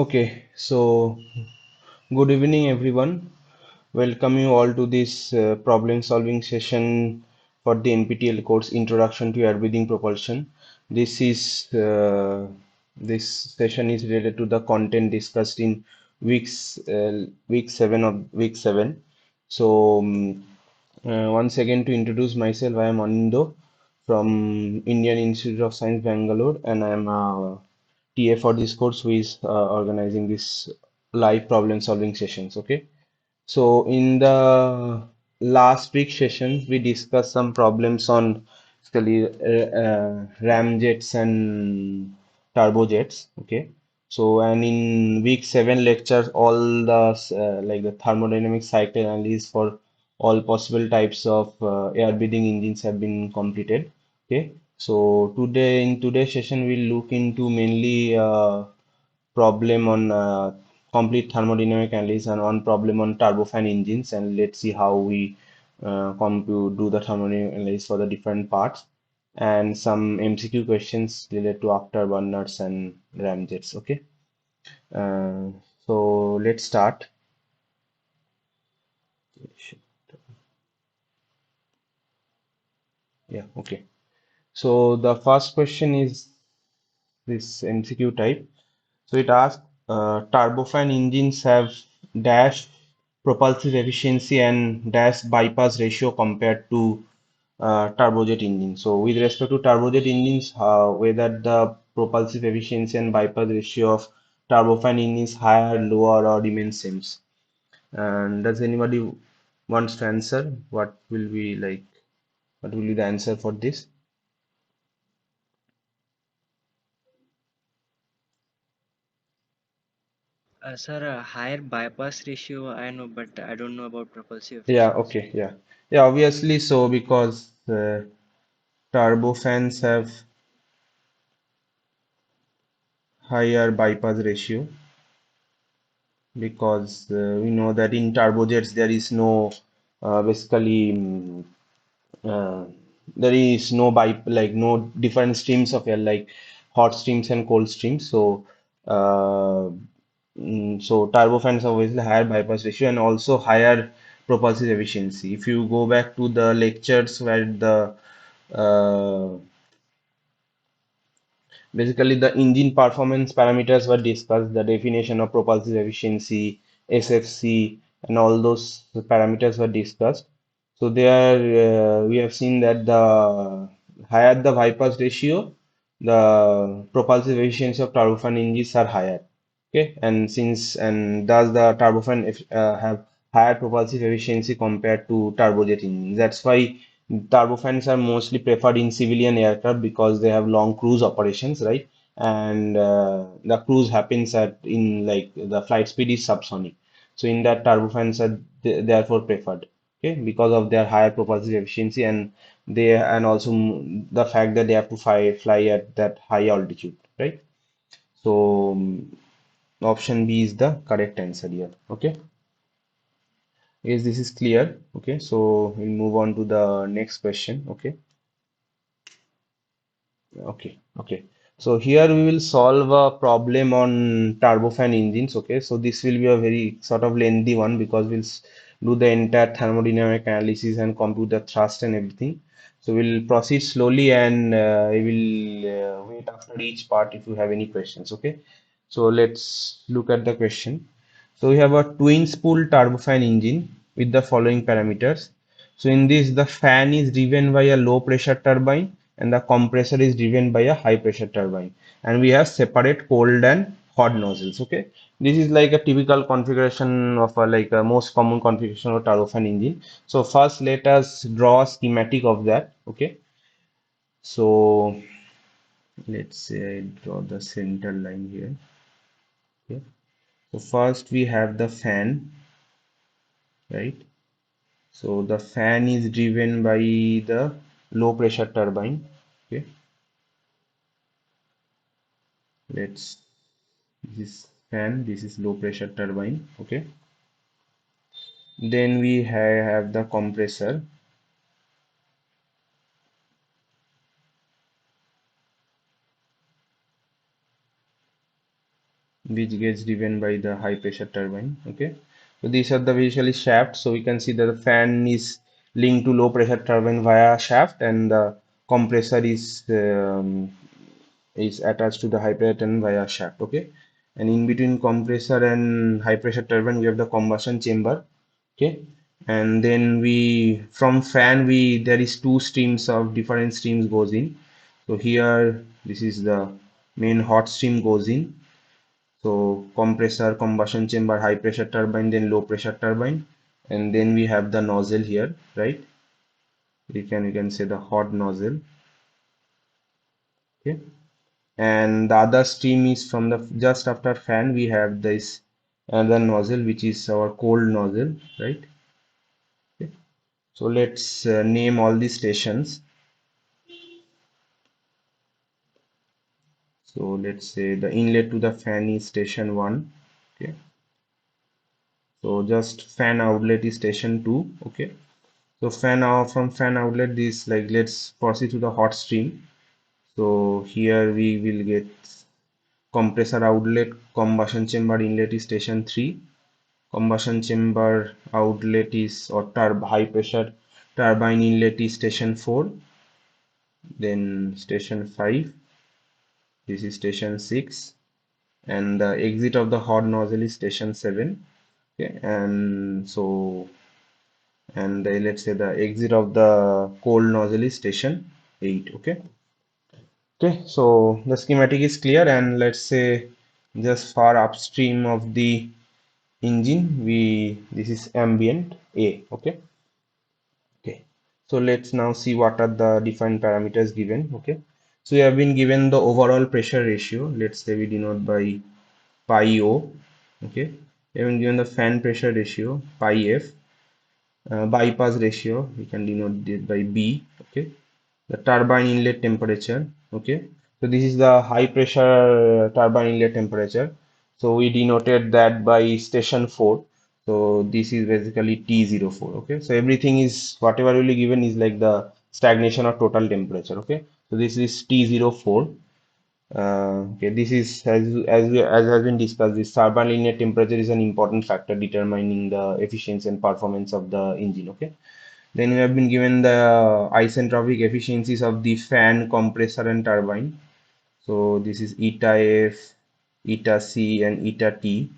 Okay, so good evening, everyone. Welcome you all to this problem solving session for the NPTEL course Introduction to Airbreathing Propulsion. This is this session is related to the content discussed in week 7 of week 7. So once again to introduce myself, I am Anindo from Indian Institute of Science, Bangalore, and I am a TA for this course who is organizing this live problem solving sessions. Okay. So in the last week session, we discussed some problems on basically ramjets and turbojets. Okay. So and in week 7 lectures, all the like the thermodynamic cycle analysis for all possible types of air breathing engines have been completed. Okay. So today in today's session, we'll look into mainly problem on complete thermodynamic analysis and one problem on turbofan engines, and let's see how we come to do the thermodynamic analysis for the different parts and some MCQ questions related to afterburners and ramjets. Okay, uh, so let's start. Yeah, okay. So the first question is this MCQ type. So it asks, turbofan engines have dash propulsive efficiency and dash bypass ratio compared to turbojet engines. So with respect to turbojet engines, whether the propulsive efficiency and bypass ratio of turbofan engines higher, lower, or remain same. And does anybody wants to answer? What will be like? What will be the answer for this? Sir, a higher bypass ratio I know, but I don't know about propulsive Yeah, efficiency. okay, yeah. Yeah, obviously so because turbofans have higher bypass ratio because we know that in turbojets there is no basically uh, there is no no different streams of air like hot streams and cold streams. So uh, so turbofans have obviously higher bypass ratio and also higher propulsive efficiency. If you go back to the lectures where the uh, basically, the engine performance parameters were discussed, the definition of propulsive efficiency, SFC, and all those parameters were discussed. So there, we have seen that the higher the bypass ratio, the propulsive efficiency of turbofan engines are higher. Okay, and since and does the turbofan have higher propulsive efficiency compared to turbojet engines? That's why turbofans are mostly preferred in civilian aircraft because they have long cruise operations, right? And the cruise happens at in like the flight speed is subsonic. So in that turbofans are therefore preferred, okay, because of their higher propulsive efficiency and they and also the fact that they have to fly at that high altitude, right? So option B is the correct answer here. Okay. Yes, this is clear. Okay, so we'll move on to the next question. Okay. Okay, okay. So here we will solve a problem on turbofan engines. Okay, so this will be a very sort of lengthy one because we'll do the entire thermodynamic analysis and compute the thrust and everything. So we'll proceed slowly and I will wait after each part if you have any questions. Okay, so let's look at the question. So we have a twin spool turbofan engine with the following parameters. So in this, the fan is driven by a low pressure turbine and the compressor is driven by a high pressure turbine. And we have separate cold and hot nozzles. Okay, this is like a typical configuration of a, like a most common configuration of turbofan engine. So first, let us draw a schematic of that. Okay, so let's say I draw the center line here. Okay, so first we have the fan, right? So the fan is driven by the low pressure turbine. Okay, let's this is fan, this is low pressure turbine. Okay, then we have the compressor. which gets driven by the high pressure turbine. Okay, so these are the basically shafts. So we can see that the fan is linked to low pressure turbine via shaft, and the compressor is attached to the high pressure turbine via shaft. Okay, and in between compressor and high pressure turbine we have the combustion chamber. Okay, and then we from fan we there is two streams of different streams goes in. So here this is the main hot stream goes in. So compressor, combustion chamber, high pressure turbine, then low pressure turbine, and then we have the nozzle here, right? You can say the hot nozzle. Okay, and the other stream is from the just after fan we have this other nozzle which is our cold nozzle, right? Okay. So let's name all these stations. So let's say the inlet to the fan is station 1. Okay, so just fan outlet is station 2. Okay, so fan out from fan outlet this, like, let's proceed to the hot stream. So here we will get compressor outlet, combustion chamber inlet is station 3, combustion chamber outlet is or high pressure turbine inlet is station 4, then station 5, this is station 6, and the exit of the hot nozzle is station 7. Okay, and so let's say the exit of the cold nozzle is station 8. Okay, so the schematic is clear, and let's say just far upstream of the engine we this is ambient A. Okay, so let's now see what are the defined parameters given. Okay, so we have been given the overall pressure ratio. Let's say we denote by pi O. Okay, we have been given the fan pressure ratio pi F, bypass ratio we can denote it by B. Okay, the turbine inlet temperature. Okay, so this is the high pressure turbine inlet temperature, so we denoted that by station 4. So this is basically T04. Okay, so everything is whatever will be given is like the stagnation or total temperature. Okay, so this is T04. Okay, this is as has been discussed, this turbine linear temperature is an important factor determining the efficiency and performance of the engine. Okay, then we have been given the isentropic efficiencies of the fan, compressor, and turbine. So this is eta F, eta C, and eta T.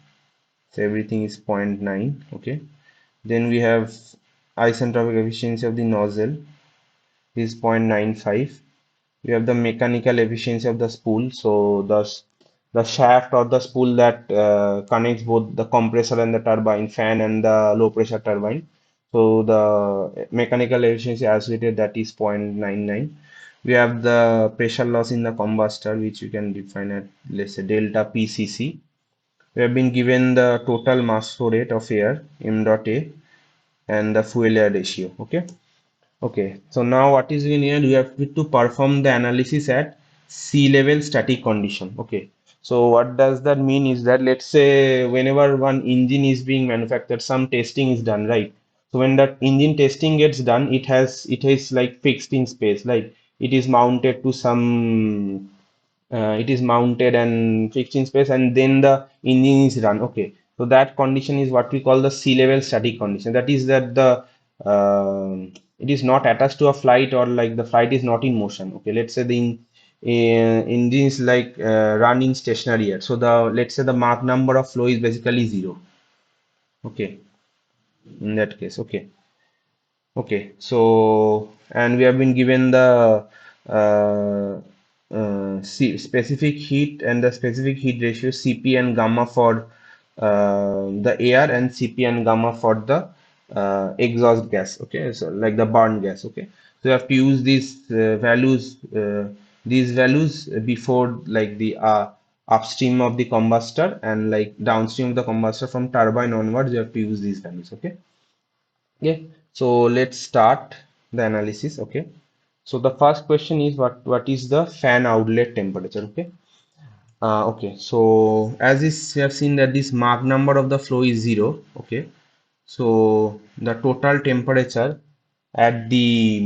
So everything is zero point 0.9. Okay. Then we have isentropic efficiency of the nozzle is 0.95. We have the mechanical efficiency of the spool. So the shaft or the spool that connects both the compressor and the turbine, fan and the low pressure turbine. So the mechanical efficiency associated that is 0.99. We have the pressure loss in the combustor, which you can define at, let's say, delta PCC. We have been given the total mass flow rate of air m dot a and the fuel air ratio. Okay. Okay, so now what is in here? You have to perform the analysis at sea level static condition. Okay, so what does that mean is that, let's say, whenever one engine is being manufactured, some testing is done, right? So when that engine testing gets done, it is like fixed in space, like it is mounted to some it is mounted and fixed in space, and then the engine is run. Okay, so that condition is what we call the sea level static condition. That is that the it is not attached to a flight, or like the flight is not in motion. Okay, let's say the engine is like running stationary here, so the, let's say, the Mach number of flow is basically 0. Okay, in that case. Okay, okay, so and we have been given the specific heat and the specific heat ratio Cp and gamma for the air, and Cp and gamma for the exhaust gas. Okay, so like the burn gas. Okay, so you have to use these values before, like, the upstream of the combustor, and like downstream of the combustor from turbine onwards you have to use these values. Okay. Okay, so let's start the analysis. Okay, so the first question is what is the fan outlet temperature? Okay, okay, so as is we have seen that this Mach number of the flow is 0. Okay, so the total temperature at the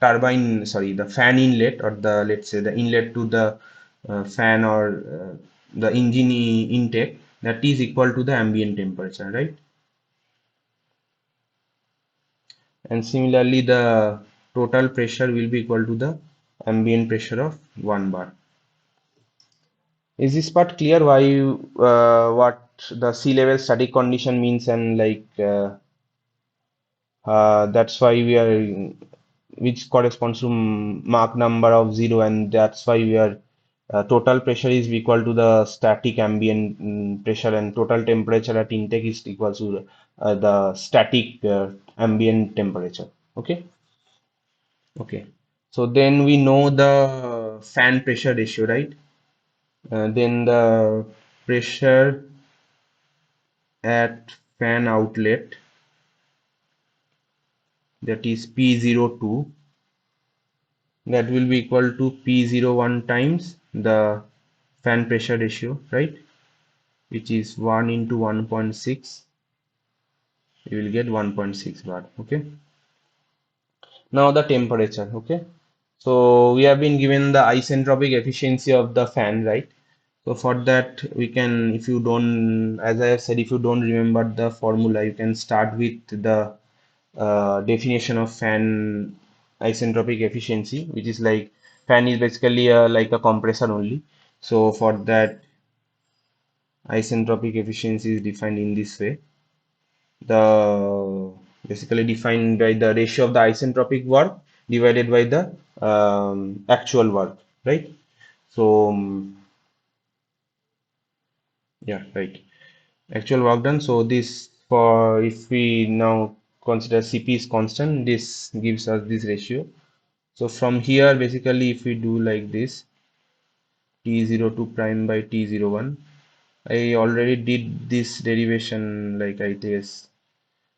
turbine, sorry, the fan inlet, or the, let's say, the inlet to the fan, or the engine intake, that is equal to the ambient temperature, right? And similarly the total pressure will be equal to the ambient pressure of 1 bar. Is this part clear why what the sea level static condition means, and that's why we are, which corresponds to Mach number of 0, and that's why we are total pressure is equal to the static ambient pressure, and total temperature at intake is equal to the static ambient temperature. Okay. Okay, so then we know the fan pressure ratio, right? Then the pressure at fan outlet, that is P02, that will be equal to P01 times the fan pressure ratio, right? Which is 1 into 1.6, you will get 1.6 bar. Okay. Now the temperature. Okay. So we have been given the isentropic efficiency of the fan, right? So for that we can, if you don't, as I have said, if you don't remember the formula, you can start with the definition of fan isentropic efficiency, which is like fan is basically like a compressor only. So for that, isentropic efficiency is defined in this way. The basically defined by the ratio of the isentropic work divided by the actual work, right? So yeah, right. Actual work done. So this, for if we now consider Cp is constant, this gives us this ratio. So from here, basically, if we do like this, T02 prime by T01, I already did this derivation, like I guess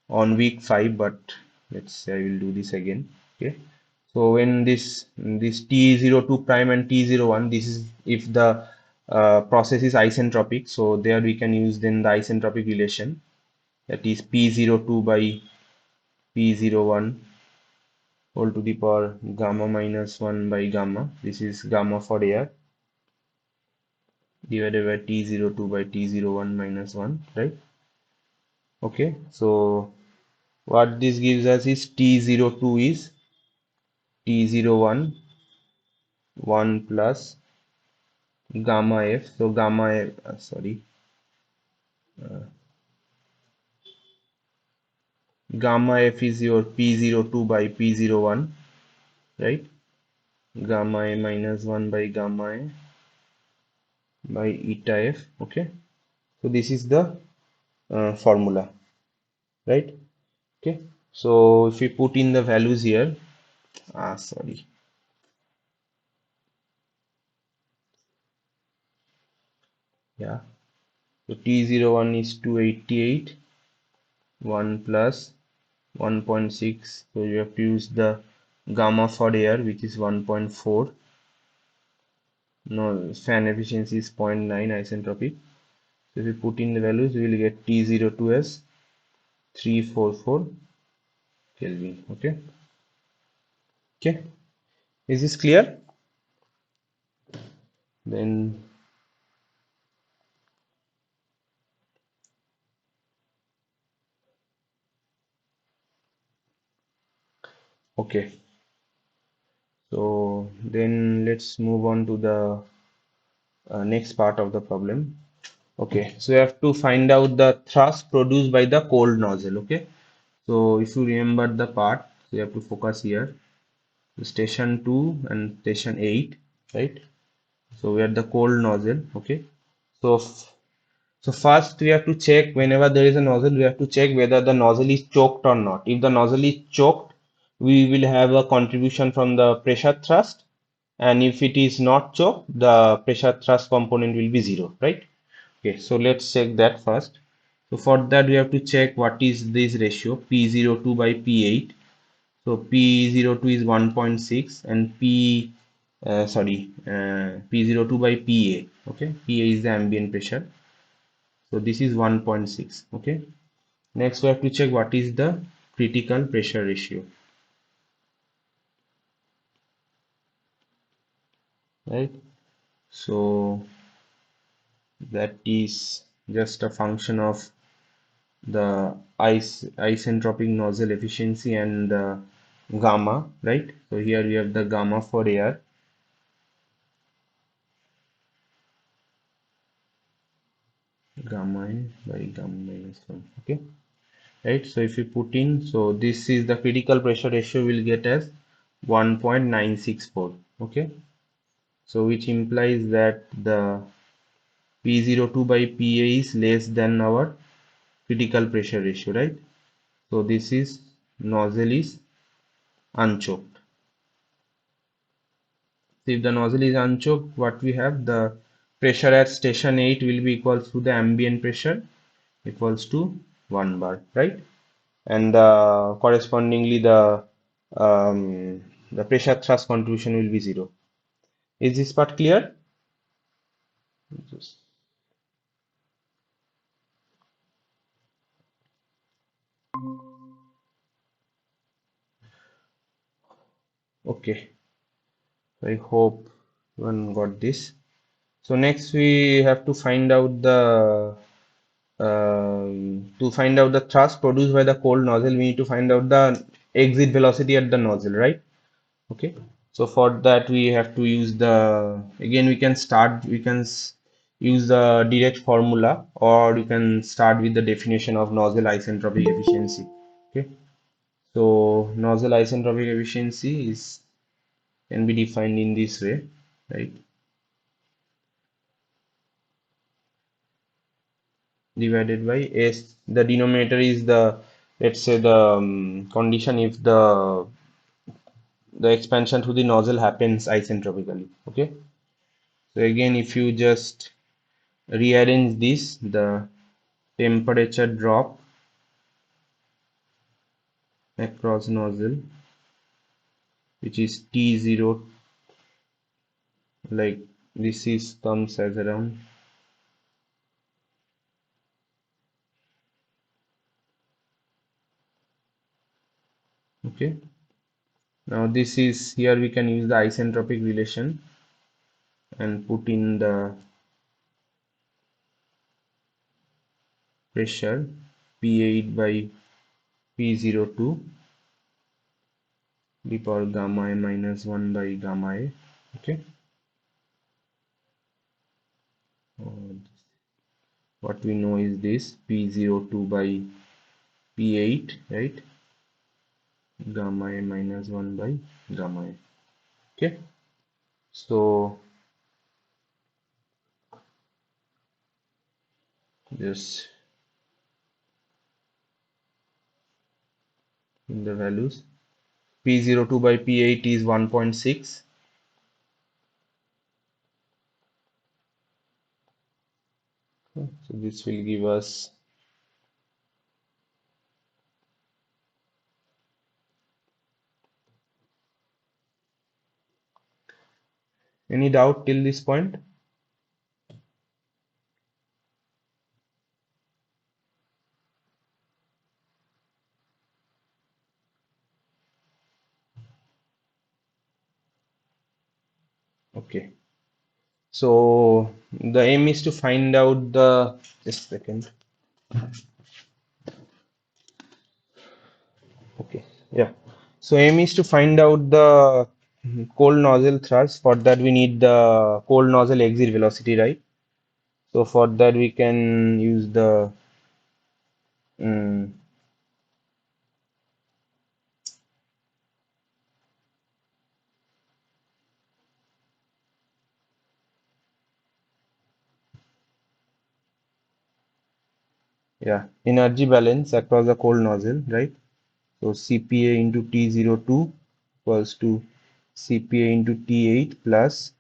on week 5, but let's say I will do this again. Okay. So when this T02 prime and T01, this is if the process is isentropic, so there we can use then the isentropic relation, that is P02 by P01 whole to the power gamma minus 1 by gamma. This is gamma for air divided by T02 by T01 minus 1, right? Okay, so what this gives us is T02 is T01 1 plus gamma F. So gamma F, gamma F is your P02 by P01, right? Gamma A minus 1 by gamma A by eta F. Okay, so this is the formula, right? Okay, so if we put in the values here, sorry, yeah, so T01 is 288, 1 plus 1.6, so you have to use the gamma for air, which is 1.4. No, fan efficiency is 0.9 isentropic. So if we put in the values, we will get T02 as 344 Kelvin. Okay. Okay. Is this clear? Then okay. So then let's move on to the next part of the problem. Okay, so you have to find out the thrust produced by the cold nozzle. Okay, so if you remember the part, so you have to focus here. Station 2 and station 8, right? So we are the cold nozzle. Okay, so so first we have to check, whenever there is a nozzle, we have to check whether the nozzle is choked or not. If the nozzle is choked, we will have a contribution from the pressure thrust, and if it is not choked, the pressure thrust component will be 0, right? Okay, so let's check that first. So for that we have to check what is this ratio P02 by P8. So P02 is 1.6 and P02 by PA. Okay, PA is the ambient pressure. So this is 1.6. Okay. Next we have to check what is the critical pressure ratio. Right. So that is just a function of the isentropic nozzle efficiency and the gamma, right? So here we have the gamma for air, gamma A by gamma minus 1, okay, right? So if you put in, so this is the critical pressure ratio will get as 1.964, okay? So which implies that the P02 by PA is less than our critical pressure ratio, right? So this is nozzle is unchoked. So if the nozzle is unchoked, what we have, the pressure at station 8 will be equals to the ambient pressure equals to 1 bar, right? And correspondingly the pressure thrust contribution will be 0. Is this part clear? Yes. Okay, I hope one got this. So next we have to find out the thrust produced by the cold nozzle. We need to find out the exit velocity at the nozzle, right? Okay. So for that we have to use the, again we can start, use the direct formula, or you can start with the definition of nozzle isentropic efficiency. Okay. So nozzle isentropic efficiency is can be defined in this way, right? Divided by S. The denominator is the, let's say the condition if the expansion through the nozzle happens isentropically. Okay. So again, if you just rearrange this, the temperature drop across nozzle, which is T0, like this is comes as around, okay. Now this is, here we can use the isentropic relation and put in the pressure P8 by P02 the power gamma A minus 1 by gamma A, okay. Uh, what we know is this P02 by P8, right? Gamma A minus 1 by gamma A, okay. So just in the values, P02 by P8 is 1.6. So this will give us, any doubt till this point? Okay. So the aim is to find out the, just a second. Okay. Yeah. So aim is to find out the cold nozzle thrust. For that we need the cold nozzle exit velocity, right? So for that we can use the mm, yeah, energy balance across the cold nozzle, right? So CPA into T02 equals to CPA into T8 plus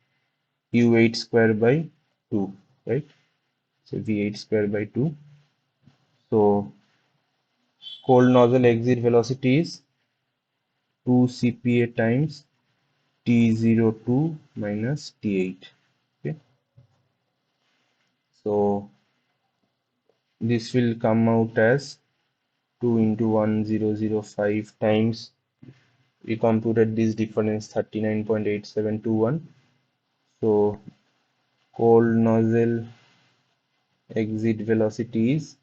U8 square by 2, right? So V8 square by 2. So cold nozzle exit velocity is 2 CPA times T02 minus T8. Okay. So this will come out as 2 into 1005 times, we computed this difference 39.8721. So cold nozzle exit velocity is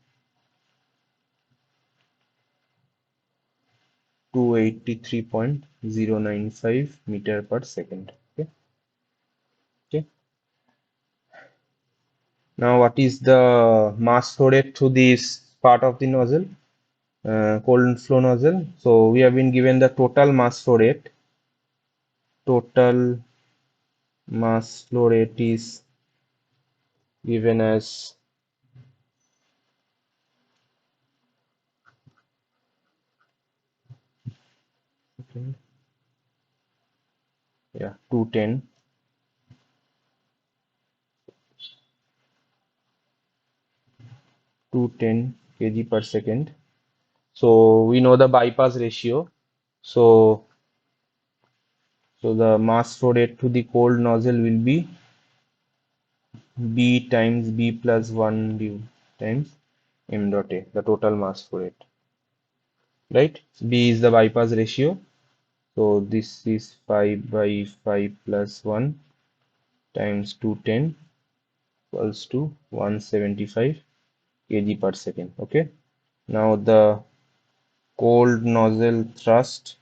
283.095 meter per second. Okay. Okay. Now, what is the mass flow rate through this part of the nozzle, cold flow nozzle? So we have been given the total mass flow rate. Total mass flow rate is given as okay, yeah 210 kg per second. So we know the bypass ratio. So the mass flow rate to the cold nozzle will be B times B plus 1 du times m dot A, the total mass flow rate, right? B is the bypass ratio. So this is 5 by 5 plus 1 times 210 equals to 175 kg per second. Okay. Now the cold nozzle thrust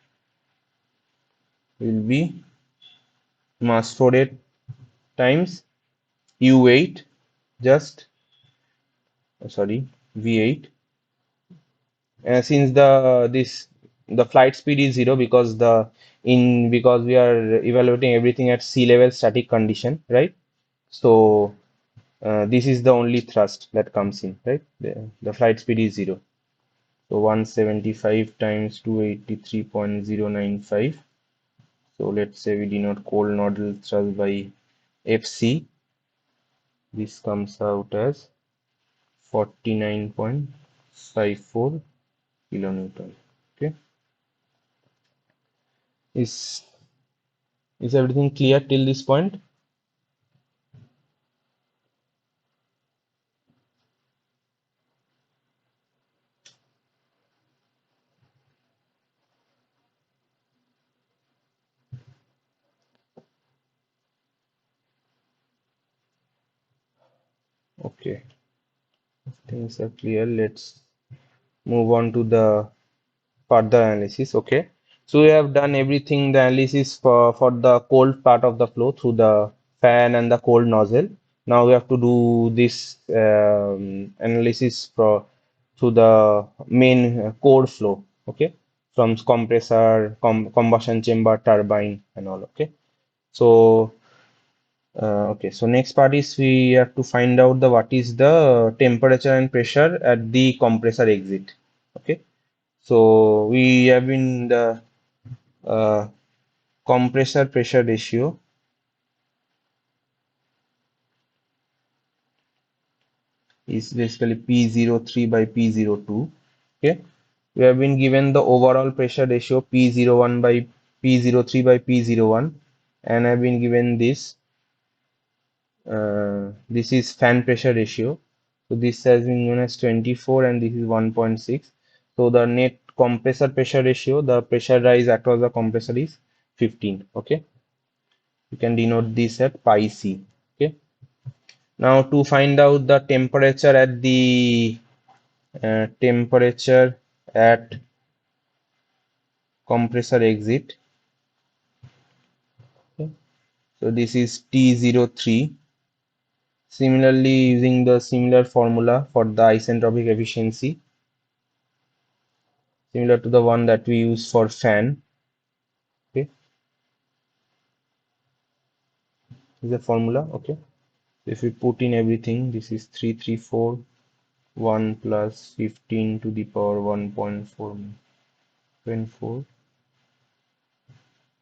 will be mass flow rate times U8 just sorry V8 since the flight speed is 0 because because we are evaluating everything at sea level static condition, right? So this is the only thrust that comes in, right? The flight speed is 0. So 175 times 283.095. So let's say we denote cold nozzle thrust by FC. This comes out as 49.54 kilonewton. Okay. Is is everything clear till this point? Okay, things are clear. Let's move on to the further analysis. Okay, so we have done everything the analysis for the cold part of the flow through the fan and the cold nozzle. Now we have to do this analysis for through the main core flow. Okay, from compressor, combustion chamber, turbine, and all. Okay, so okay, so next part is we have to find out the what is the temperature and pressure at the compressor exit. Okay, so we have in the uh, compressor pressure ratio is basically P03 by P02. Okay, we have been given the overall pressure ratio P01 by P03 by P01, and I've been given this is fan pressure ratio. So this has been known as 24 and this is 1.6. So the net compressor pressure ratio, the pressure rise across the compressor is 15. Okay. You can denote this at pi c. Okay. Now to find out the temperature at the temperature at compressor exit. Okay. So this is T03. Similarly, using the similar formula for the isentropic efficiency, similar to the one that we use for fan. Okay, is the formula. Okay, if we put in everything, this is 3341 plus 15 to the power 1.424.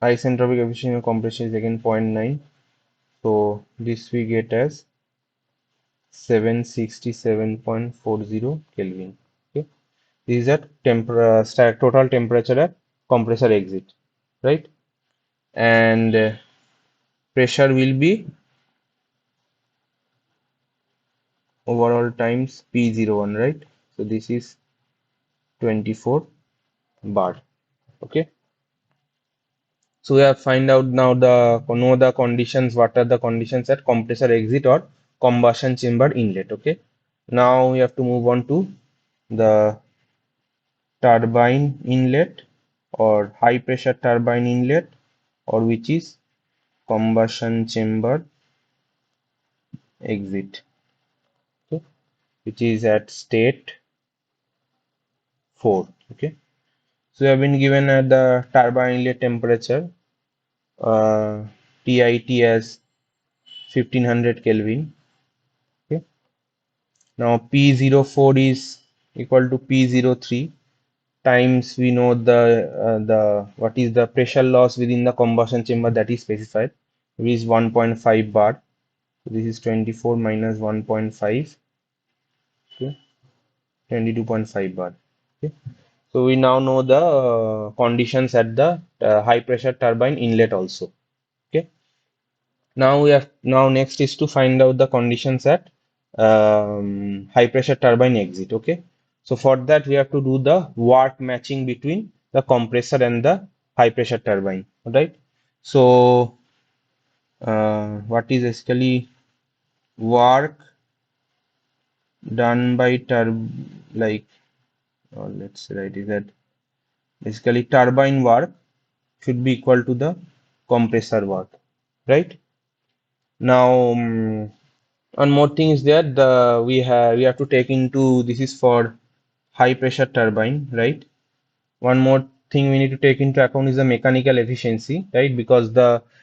Isentropic efficiency of compression is again 0.9. So this we get as 767.40 Kelvin. Okay, this is at total temperature at compressor exit, right? And pressure will be overall times P01, right? So this is 24 bar. Okay. So we have find out now know the conditions. What are the conditions at compressor exit or combustion chamber inlet? Okay. Now we have to move on to the turbine inlet or high pressure turbine inlet, or which is combustion chamber exit, okay, which is at state 4. Okay, so we have been given the turbine inlet temperature TIT as 1500 Kelvin. Okay, now P04 is equal to P03 times we know the what is the pressure loss within the combustion chamber that is specified, which is 1.5 bar. So this is 24 minus 1.5, okay, 22.5 bar. Okay, so we now know the conditions at the high pressure turbine inlet also. Okay, now next is to find out the conditions at high pressure turbine exit. Okay, so for that we have to do the work matching between the compressor and the high pressure turbine. All right, so what is basically work done by like let's write is that basically turbine work should be equal to the compressor work, right? Now one more thing is that we have to take into, this is for high pressure turbine, right? One more thing we need to take into account is the mechanical efficiency, right? Because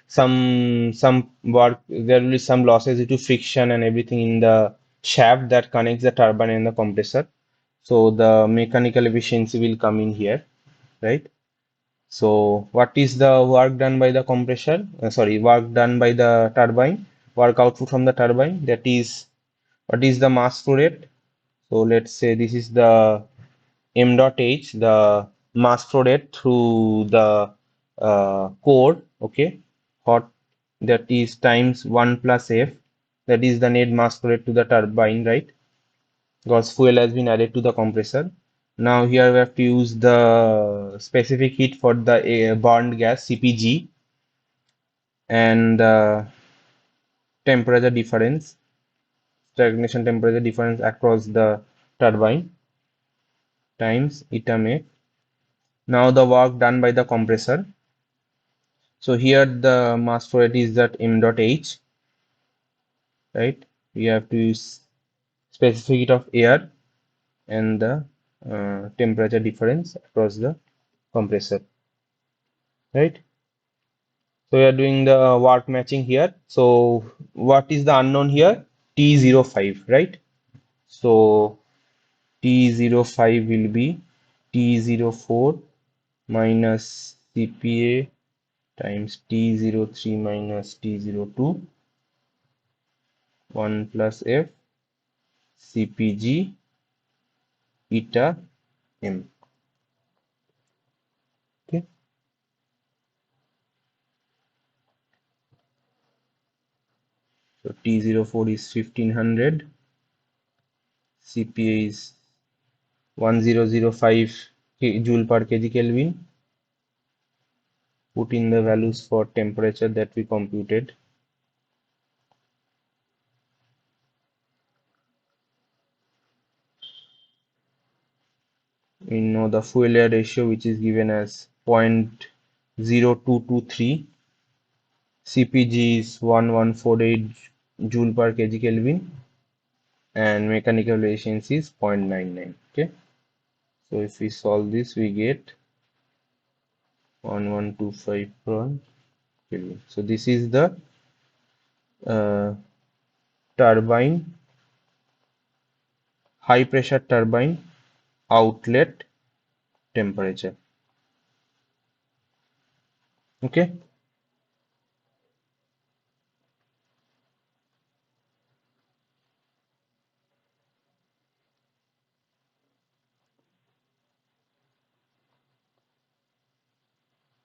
some work, there will be some losses due to friction and everything in the shaft that connects the turbine and the compressor. So the mechanical efficiency will come in here, right? So what is the work done by the compressor? Sorry, work done by the turbine, work output from the turbine. That is, what is the mass flow rate? So let's say this is the m dot h, the mass flow rate through the core. Okay, hot, that is times 1 plus f. That is the net mass flow rate to the turbine, right? Because fuel has been added to the compressor. Now here we have to use the specific heat for the burned gas CPG and temperature difference, stagnation temperature difference across the turbine times eta max. Now the work done by the compressor. So here the mass flow rate is that m dot h, right? We have to use specific heat of air and the temperature difference across the compressor, right? So we are doing the work matching here. So what is the unknown here? T05, right? So T05 will be T04 minus CPA times T03 minus T02, 1 plus F CPG eta M. Okay. So T04 is 1500, CPA is 1005 joule per kg Kelvin. Put in the values for temperature that we computed. We know the fuel air ratio, which is given as 0.0223. CPG is 1148 joule per kg Kelvin, and mechanical efficiency is 0.99. Okay, so if we solve this, we get 1125 per Kelvin. So this is the uh, turbine, high pressure turbine outlet temperature. Okay,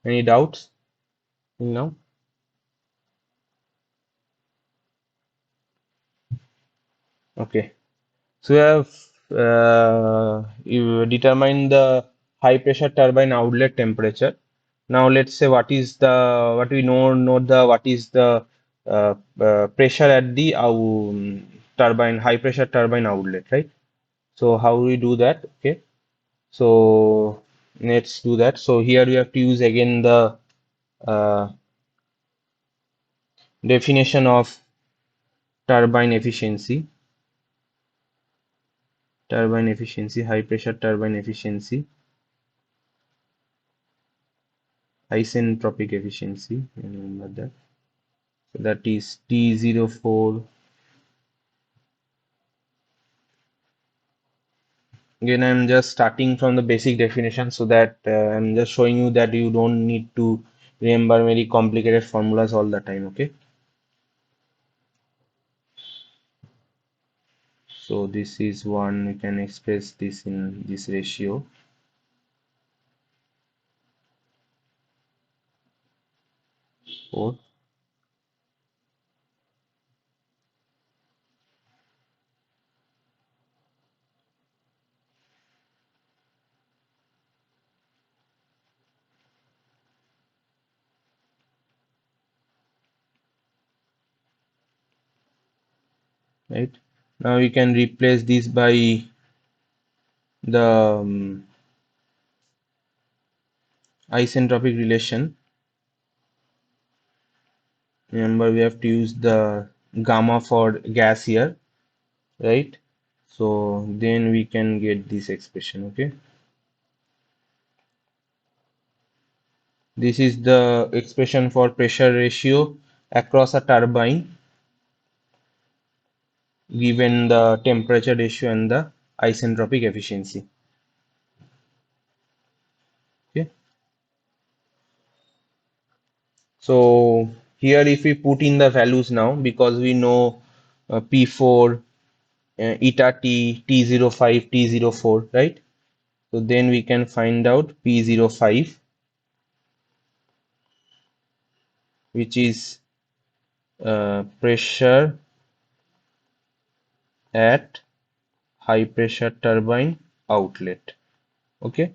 any doubts till now? Okay, so we have you determine the high pressure turbine outlet temperature. Now let's say what is the, what we know the what is the pressure at the turbine, high pressure turbine outlet, right? So how we do that? Okay, so let's do that. So here we have to use again the uh, definition of turbine efficiency. Turbine efficiency, high pressure turbine efficiency, isentropic efficiency, remember that. So that is T04. Again, I'm just starting from the basic definition so that I'm just showing you that you don't need to remember very complicated formulas all the time, okay? So this is one, we can express this in this ratio, 4, right? Now we can replace this by the isentropic relation. Remember, we have to use the gamma for gas here, right? So then we can get this expression, okay? This is the expression for pressure ratio across a turbine given the temperature ratio and the isentropic efficiency. Okay. So here if we put in the values now, because we know P4, eta T, T05, T04, right? So then we can find out P05, which is pressure at high pressure turbine outlet. Okay.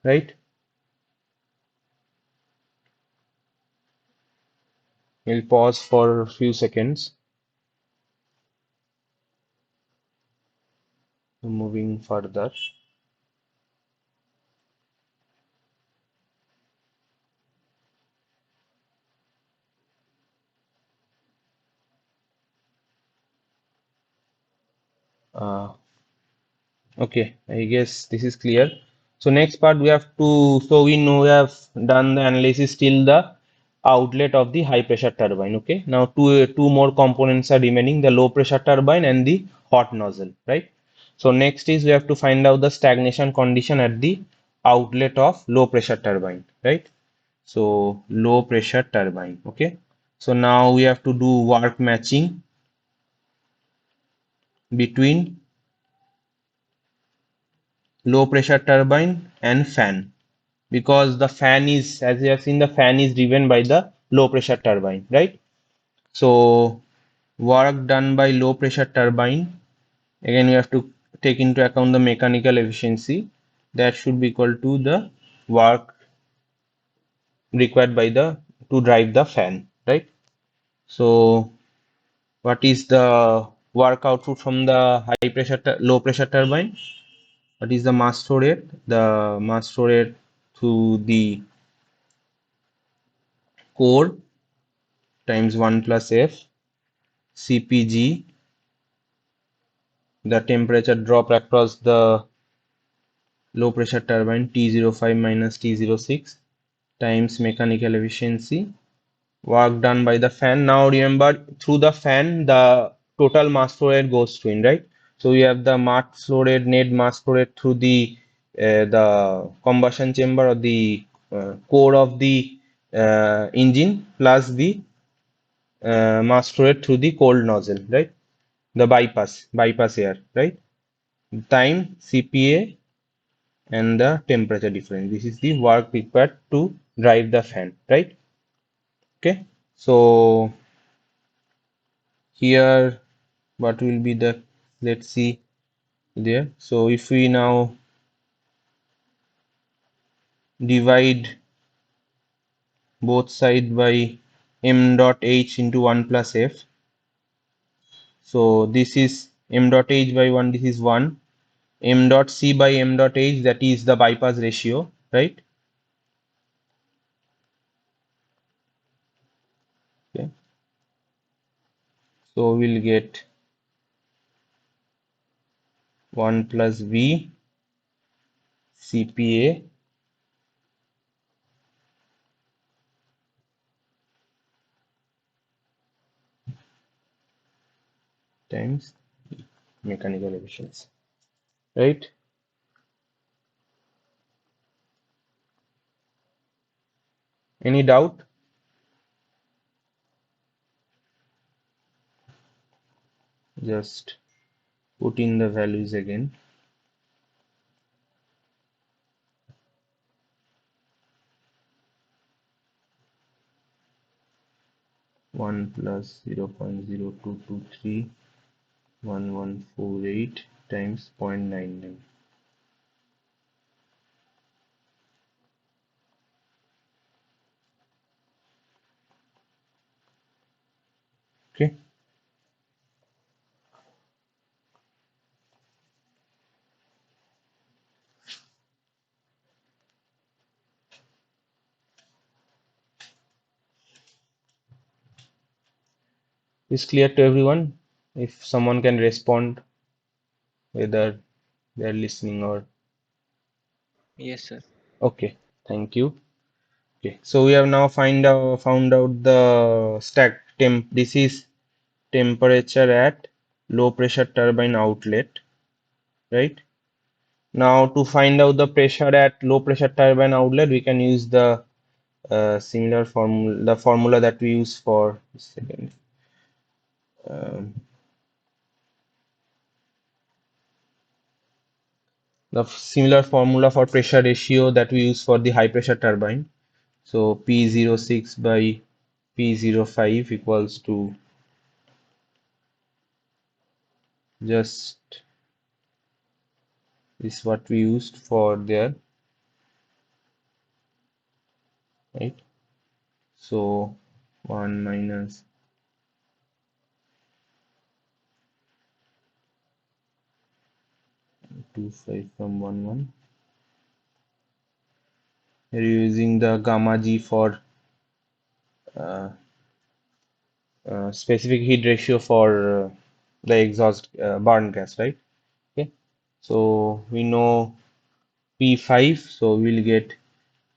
Right. We'll pause for a few seconds. Moving further. Uh, okay, I guess this is clear. So next part we have to, so we know we have done the analysis till the outlet of the high pressure turbine. Okay, now two more components are remaining, the low pressure turbine and the hot nozzle, right? So next is we have to find out the stagnation condition at the outlet of low pressure turbine, right? So low pressure turbine. Okay, so now we have to do work matching between low pressure turbine and fan, because the fan is, as you have seen, the fan is driven by the low pressure turbine, right? So work done by low pressure turbine, again we have to take into account the mechanical efficiency, that should be equal to the work required by the to drive the fan, right? So what is the work output from the high pressure low pressure turbine? What is the mass flow rate? The mass flow rate to the core times 1 plus F CPG, the temperature drop across the low pressure turbine T05 minus T06 times mechanical efficiency, work done by the fan. Now remember, through the fan the total mass flow rate goes to in, right? So we have the mass flow rate, net mass flow rate through the combustion chamber or the core of the engine plus the mass flow rate through the cold nozzle, right? The bypass air, right? Time, CPA, and the temperature difference. This is the work required to drive the fan, right? Okay. So here, what will be the, let's see there. So if we now divide both side by m dot h into 1 plus f. So this is m dot h by 1, this is 1. M dot c by m dot h, that is the bypass ratio, right? Okay. So we'll get 1 plus v cpa times mechanical efficiency, right? Any doubt? Just put in the values again. 1 plus 0.02231148 times 0.99. Okay. Is clear to everyone? If someone can respond, whether they're listening or Yes, sir. okay. Thank you. Okay. So we have now found out the stack temp. This is temperature at low pressure turbine outlet, right? Now to find out the pressure at low pressure turbine outlet, we can use the similar formula, the formula that we use for second. Um, the similar formula for pressure ratio that we use for the high pressure turbine. So P06 by P05 equals to just is what we used for there, right? So 1 minus 25 from 1 We're using the gamma G for uh, specific heat ratio for the exhaust burn gas, right? Okay, so we know P5, so we'll get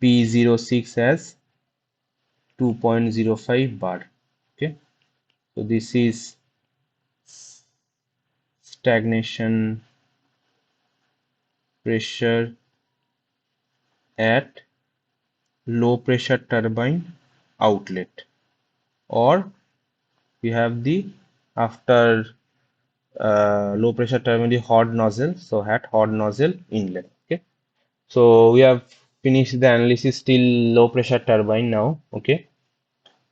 P06 as 2.05 bar. Okay, so this is stagnation pressure at low pressure turbine outlet, or we have the after low pressure turbine the hot nozzle, so at hot nozzle inlet. Okay, so we have finished the analysis till low pressure turbine now. Okay,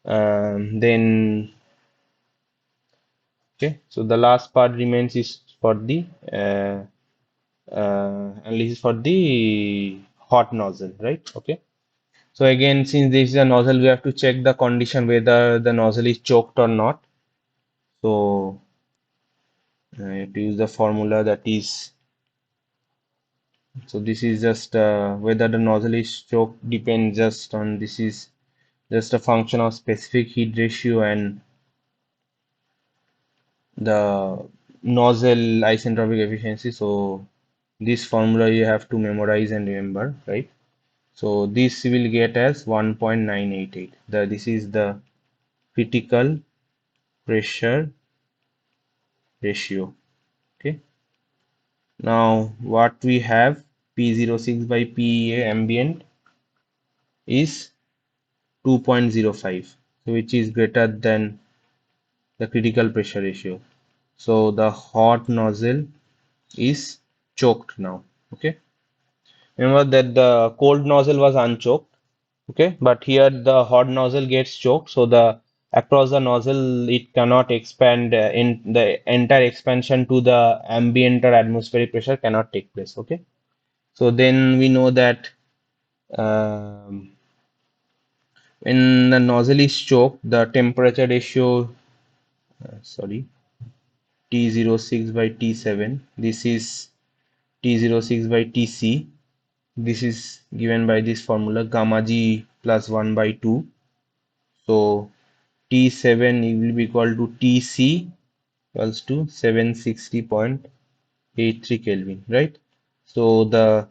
then okay, so the last part remains is for the analysis for the hot nozzle, right? Okay, so again, since this is a nozzle, we have to check the condition whether the nozzle is choked or not. So you have to use the formula that is, so this is just whether the nozzle is choked depends just on, this is just a function of specific heat ratio and the nozzle isentropic efficiency. So this formula you have to memorize and remember, right? So this will get as 1.988. This is the critical pressure ratio. Okay. Now what we have, P06 by PEA ambient is 2.05, so which is greater than the critical pressure ratio. So the hot nozzle is choked now. Okay. Remember that the cold nozzle was unchoked. Okay, but here the hot nozzle gets choked, so the across the nozzle it cannot expand, in the entire expansion to the ambient or atmospheric pressure cannot take place. Okay, so then we know that um, When the nozzle is choked, the temperature ratio, sorry, T06 by T7. This is T06 by Tc. This is given by this formula gamma g plus 1 by 2. So T7 will be equal to Tc equals to 760.83 Kelvin, right? So the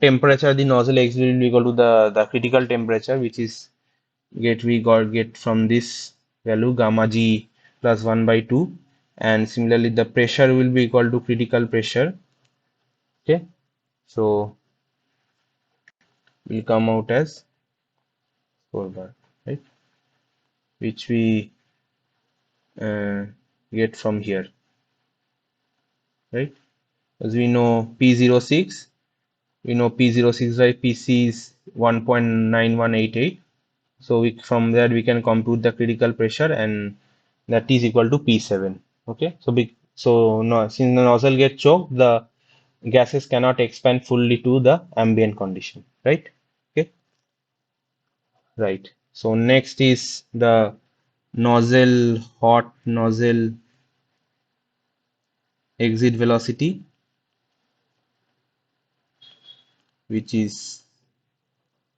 temperature the nozzle exit will be equal to the critical temperature, which is get from this value gamma g plus 1 by 2, and similarly the pressure will be equal to critical pressure. Okay, so will come out as 4 bar, right, which we uh, get from here, right? As we know P06, we know P06 by PC is 1.9188. So from there we can compute the critical pressure, and that is equal to P7. Okay, so no, since the nozzle gets choked, the gases cannot expand fully to the ambient condition, right? Okay, right. So next is the hot nozzle exit velocity, which is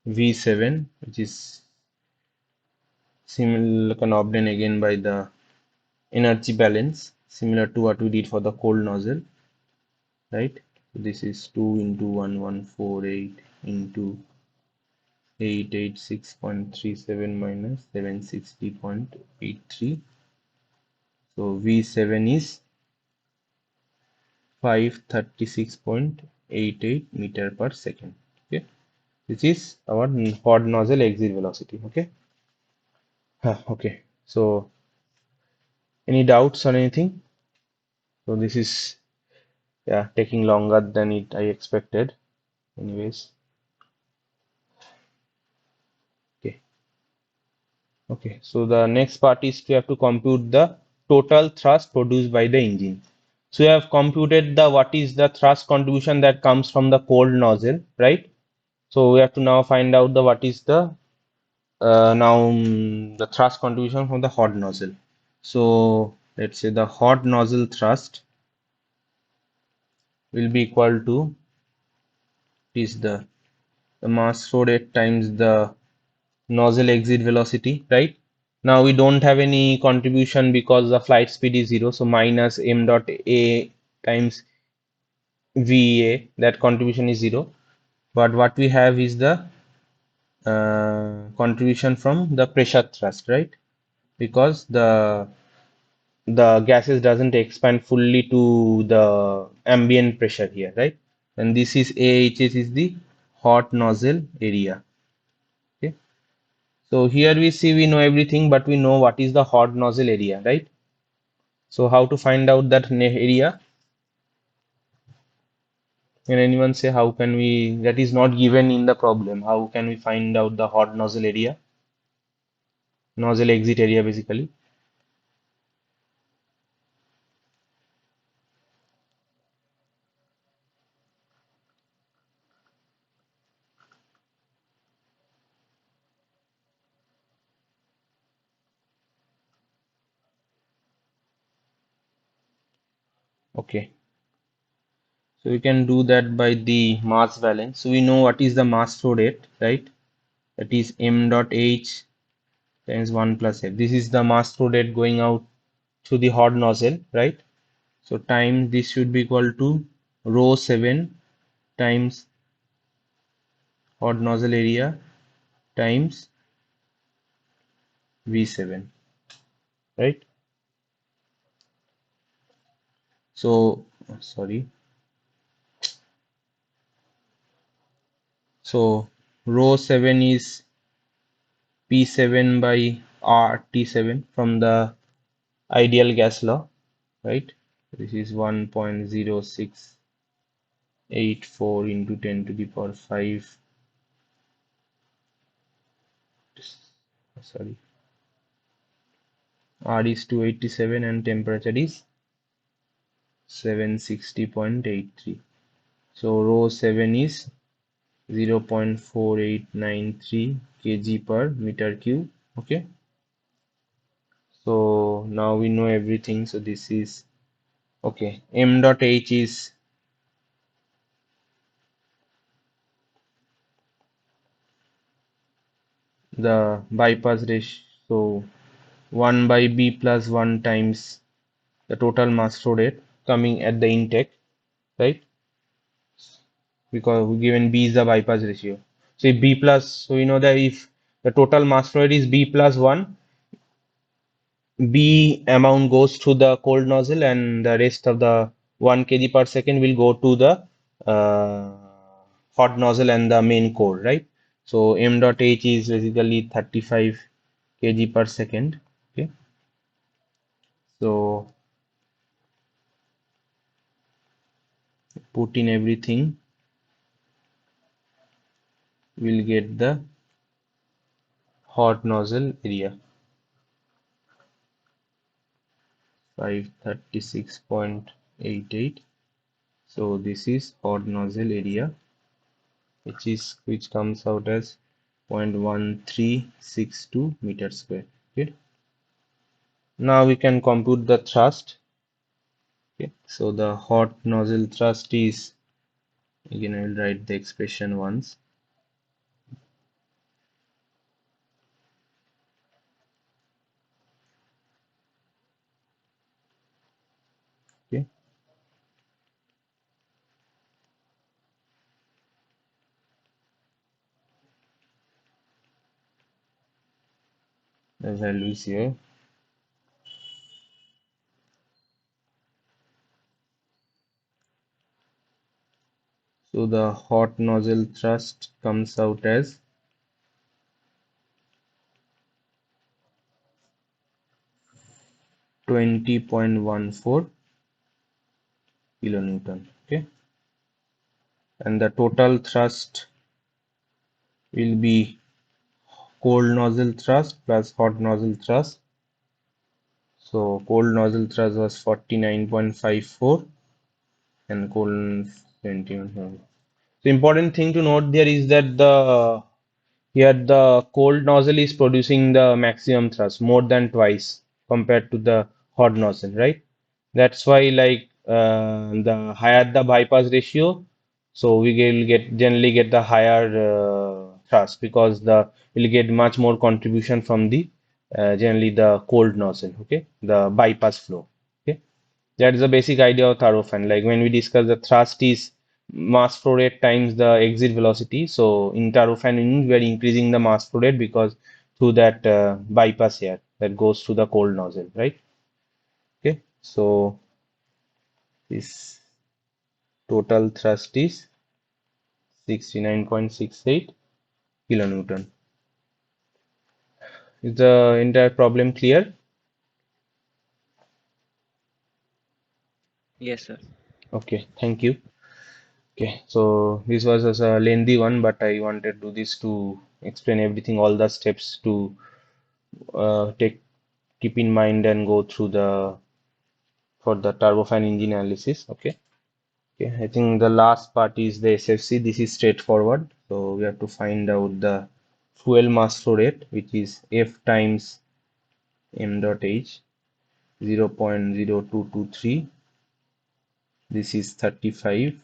V7, which is similar, can obtained again by the energy balance, similar to what we did for the cold nozzle, right? So this is 2 into 1148 into 886.37 minus 760.83. So V7 is 536.88 meter per second. Okay, this is our hot nozzle exit velocity. Okay. Okay. So any doubts on anything? So this is, yeah, taking longer than I expected. Anyways, okay. Okay. So the next part is we have to compute the total thrust produced by the engine. So we have computed the what is the thrust contribution that comes from the cold nozzle, right? So we have to now find out the what is the the thrust contribution from the hot nozzle. So let's say the hot nozzle thrust will be equal to is the mass flow rate times the nozzle exit velocity, right? Now we don't have any contribution because the flight speed is 0, so minus m dot a times VA, that contribution is 0. But what we have is the contribution from the pressure thrust, right? Because the gases doesn't expand fully to the ambient pressure here, right? And this is AHS is the hot nozzle area. Okay, so here we see we know everything, but we know what is the hot nozzle area, right? So how to find out that area? Can anyone say how can we, that is not given in the problem, how can we find out the hot nozzle area, nozzle exit area basically? Okay, so we can do that by the mass balance. So we know what is the mass flow rate, right? That is m dot h times 1 plus f. This is the mass flow rate going out through the hot nozzle, right? So time this should be equal to rho 7 times hot nozzle area times V7, right? So sorry. So rho 7 is P7 by RT7 from the ideal gas law, right? This is 1.0684 into 10 to the power 5. Sorry, R is 287 and temperature is 760.83. So rho 7 is 0.4893 kg per meter cube. Okay, so now we know everything. So this is okay. M dot H is the bypass ratio. So 1 by B plus 1 times the total mass flow rate coming at the intake, right? Because given B is the bypass ratio. So if B plus, so we know that if the total mass flow rate is B plus 1, B amount goes to the cold nozzle and the rest of the 1 kg per second will go to the uh, hot nozzle and the main core, right? So M dot H is basically 35 kg per second. Okay, so put in everything, we'll get the hot nozzle area 536.88. So this is hot nozzle area, which comes out as 0.1362 meter square. Okay. Now we can compute the thrust. Okay. So the hot nozzle thrust is, again I will write the expression once. Okay. The value is here. So the hot nozzle thrust comes out as 20.14 kilonewton. Okay. And the total thrust will be cold nozzle thrust plus hot nozzle thrust. So cold nozzle thrust was 49.54 and cold 21. So important thing to note there is that the here the cold nozzle is producing the maximum thrust more than twice compared to the hot nozzle, right? That's why like the higher the bypass ratio, so we will get generally get the higher thrust because the will get much more contribution from the generally the cold nozzle, okay, the bypass flow. Okay, that is the basic idea of Turbofan. Like when we discuss the thrust is mass flow rate times the exit velocity. So in Turbofan, we are increasing the mass flow rate because through that bypass air that goes through the cold nozzle, right? Okay, so this total thrust is 69.68 kilonewton. Is the entire problem clear? Yes, sir. Okay, thank you. Okay, so this was as a lengthy one, but I wanted to do this to explain everything, all the steps to take keep in mind and go through the for the turbofan engine analysis. Okay. Okay, I think the last part is the SFC. This is straightforward. So we have to find out the fuel mass flow rate, which is F times m dot h 0.0223. This is 35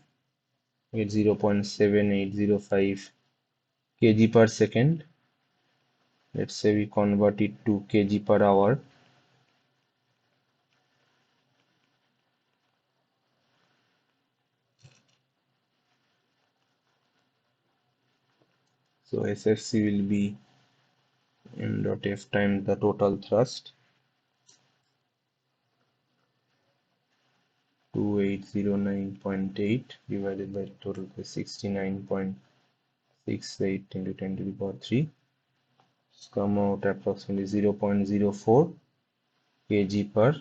at 0.7805 kg per second. Let's say we convert it to kg per hour. So SFC will be m dot f times the total thrust 2809.8 divided by total by 69.68 into 10 to the power 3. It's come out approximately 0.04 kg per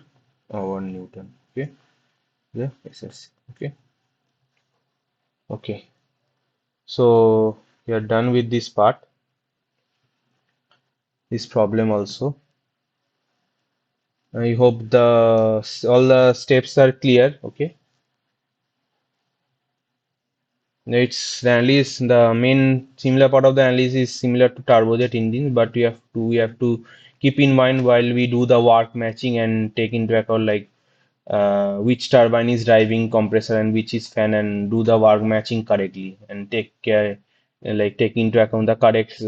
hour Newton. Okay, the SFC. Okay, okay. So we are done with this part, this problem also. I hope all the steps are clear. Okay. It's the analysis, the main similar part of the analysis is similar to turbojet engines, but we have to keep in mind while we do the work matching and take into account like which turbine is driving compressor and which is fan, and do the work matching correctly and take care, like take into account the correct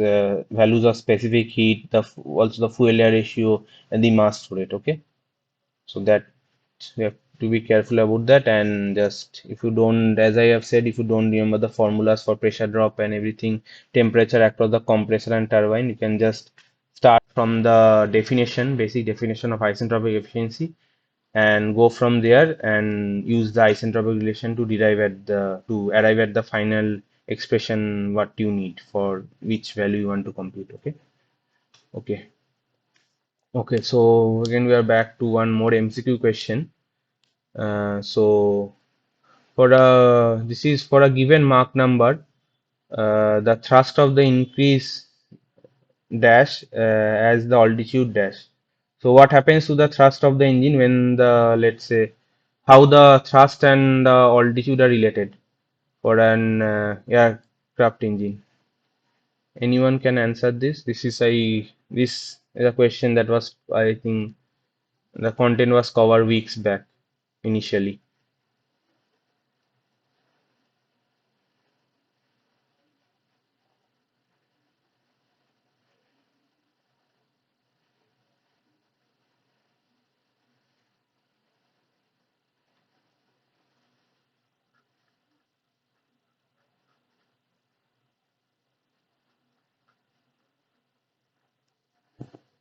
values of specific heat, also the fuel air ratio and the mass flow rate. Okay, so that you have to be careful about that. And just if you don't, as I have said, if you don't remember the formulas for pressure drop and everything, temperature across the compressor and turbine, you can just start from the definition, basic definition of isentropic efficiency, and go from there and use the isentropic relation to arrive at the final expression what you need for which value you want to compute. Okay. Okay. Okay, so again we are back to one more MCQ question. So for a this is for a given Mach number, the thrust of the increase dash as the altitude dash. So what happens to the thrust of the engine when the, let's say, how the thrust and the altitude are related for an aircraft engine? Anyone can answer this? This is a question that was, I think, the content was covered weeks back initially.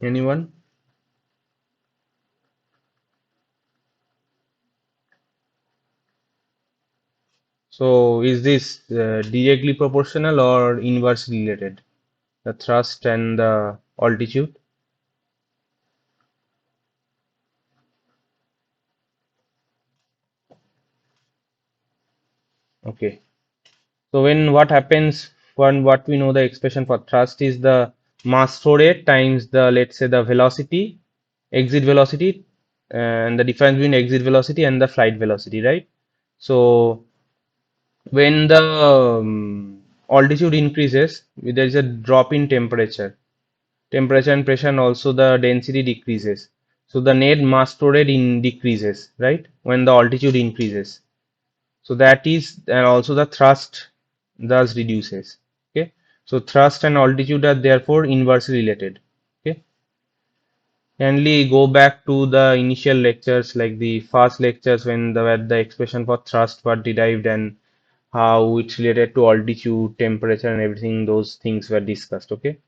Anyone? So is this directly proportional or inversely related? The thrust and the altitude? Okay. So when what happens when what we know the expression for thrust is the mass flow rate times the, let's say, the velocity, exit velocity, and the difference between exit velocity and the flight velocity, right? So when the altitude increases, there is a drop in temperature and pressure, and also the density decreases. So the net mass flow rate decreases, right? When the altitude increases. So that is, and also the thrust thus reduces. Okay. So thrust and altitude are therefore inversely related. Okay. Kindly go back to the initial lectures, like the first lectures when where the expression for thrust were derived and how it's related to altitude, temperature, and everything. Those things were discussed. Okay.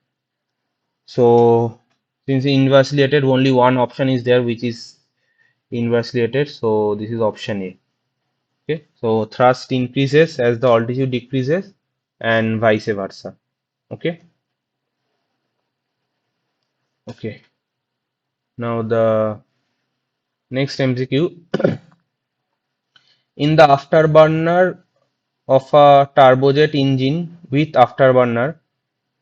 So since inversely related, only one option is there, which is inversely related. So this is option A. Okay. So thrust increases as the altitude decreases, and vice versa. Okay. Okay. Now the next MCQ. In the afterburner of a turbojet engine with afterburner,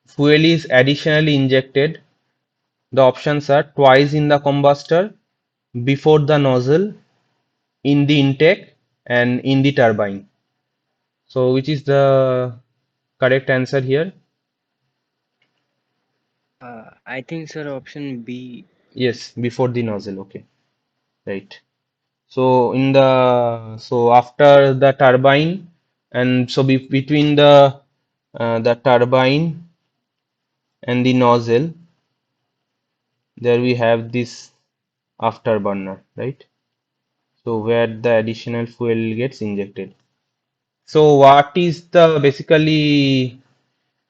fuel is additionally injected. The options are twice in the combustor, before the nozzle, in the intake, and in the turbine. So which is the correct answer here? I think, sir, option B. Yes, before the nozzle. Okay, right. So in the after the turbine, and so between the turbine and the nozzle, there we have this afterburner, right? So where the additional fuel gets injected. So what is the basically,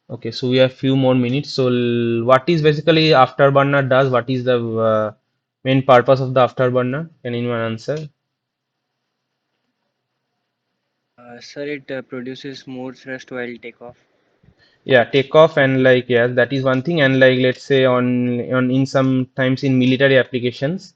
okay, so we have few more minutes. So what is basically afterburner does? What is the main purpose of the afterburner? Can anyone answer? Sir, it produces more thrust while takeoff. Yeah, take off, and like, yeah, that is one thing. And like, let's say on in sometimes in military applications,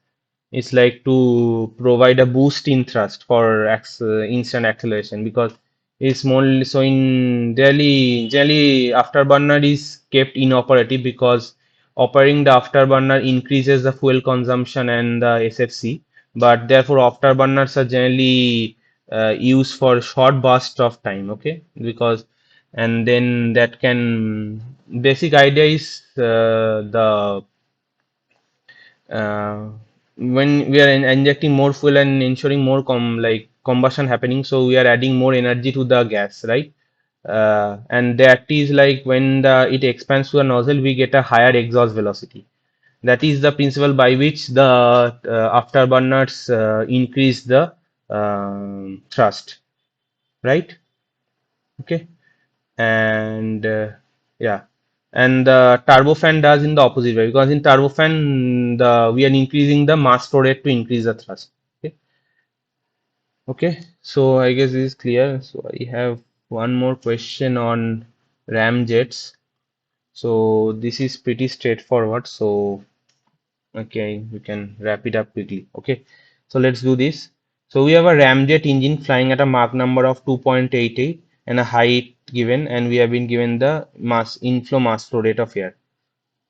it's like to provide a boost in thrust for instant acceleration, because it's more so in generally afterburner is kept inoperative because operating the afterburner increases the fuel consumption and the SFC, but therefore afterburners are generally use for short burst of time, okay? Because and then that can basic idea is the uh, when we are injecting more fuel and ensuring more combustion happening, so we are adding more energy to the gas, right? And that is like when it expands to a nozzle, we get a higher exhaust velocity. That is the principle by which the afterburners increase the thrust, right? Okay. And yeah, and the turbofan does in the opposite way, because in turbofan the we are increasing the mass flow rate to increase the thrust. Okay. Okay, so I guess this is clear. So I have one more question on ramjets. So this is pretty straightforward. So okay, we can wrap it up quickly. Okay, so let's do this. So we have a ramjet engine flying at a Mach number of 2.88 and a height given, and we have been given the mass inflow mass flow rate of air.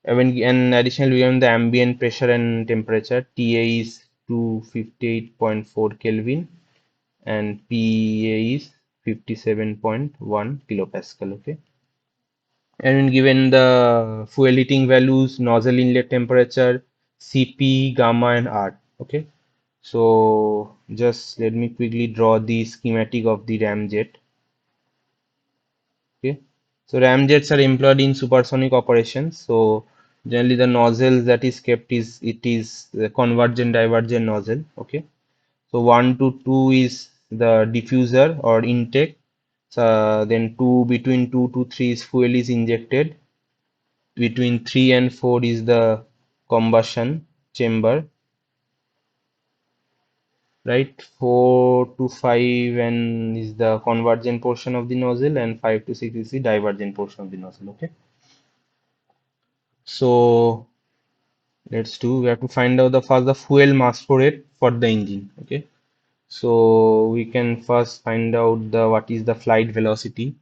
And additionally, we have the ambient pressure and temperature. TA is 258.4 Kelvin and PA is 57.1 kilopascal. Okay, and when given the fuel heating values, nozzle inlet temperature, CP, gamma, and R. Okay, so just let me quickly draw the schematic of the ramjet. Okay, so ramjets are employed in supersonic operations. So generally, the nozzle that is kept is it is the convergent divergent nozzle. Okay, so 1 to 2 is the diffuser or intake. Then 2 between 2 to 3 is fuel is injected. Between 3 and 4 is the combustion chamber, right? 4 to 5 and is the convergent portion of the nozzle, and 5 to 6 is the divergent portion of the nozzle. Okay, so let's do. We have to find out the first the fuel mass flow rate for the engine. Okay, so we can first find out the what is the flight velocity.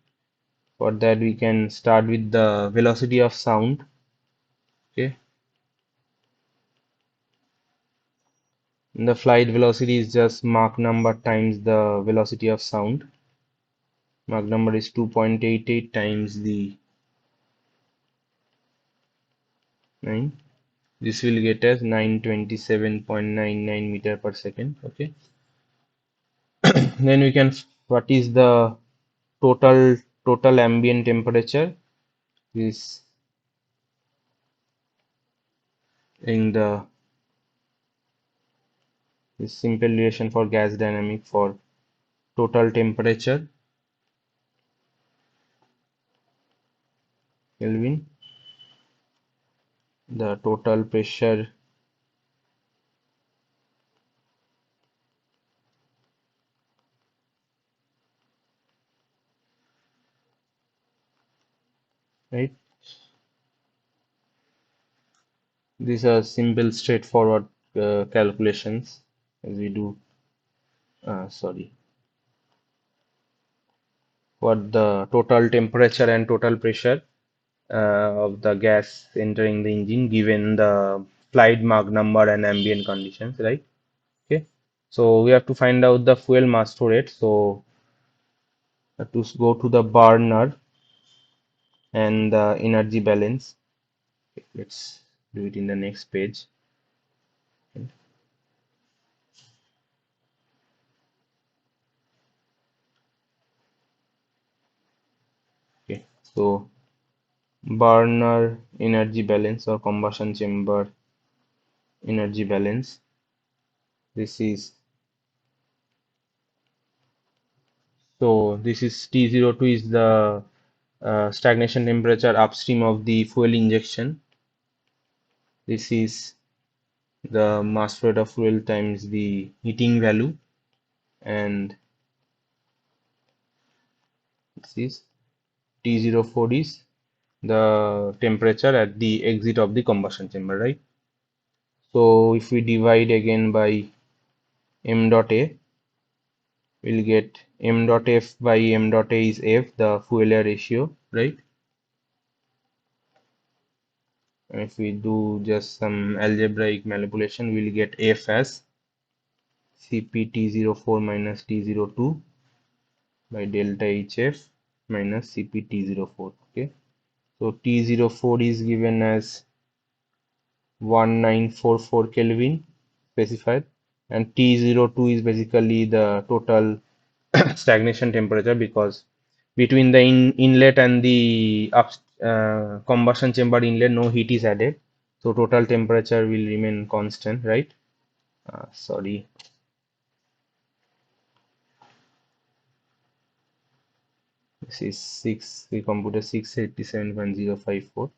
For that, we can start with the velocity of sound. Okay, and the flight velocity is just Mach number times the velocity of sound. Mach number is 2.88 times the 9. This will get us 927.99 meter per second. Okay. Then we can what is the total ambient temperature is in the this simple relation for gas dynamic for total temperature Kelvin, the total pressure, right? These are simple straightforward calculations as we do sorry, for the total temperature and total pressure of the gas entering the engine given the flight Mach number and ambient conditions, right? Okay, so we have to find out the fuel mass flow rate. So to go to the burner and the energy balance. Okay, let's do it in the next page. Okay, so burner energy balance or combustion chamber energy balance. This is this is T02 is the stagnation temperature upstream of the fuel injection. This is the mass flow rate of fuel times the heating value, and this is T04 is the temperature at the exit of the combustion chamber, right? So if we divide again by m dot a, we'll get m dot f by m dot a is f, the fuel air ratio, right? And if we do just some algebraic manipulation, we'll get f as CpT04 minus T02 by delta HF minus CpT04. Okay, so T04 is given as 1944 Kelvin specified, and T02 is basically the total stagnation temperature, because between the inlet and the combustion chamber inlet no heat is added, so total temperature will remain constant, right? Sorry, this is 6, we computed 687.054.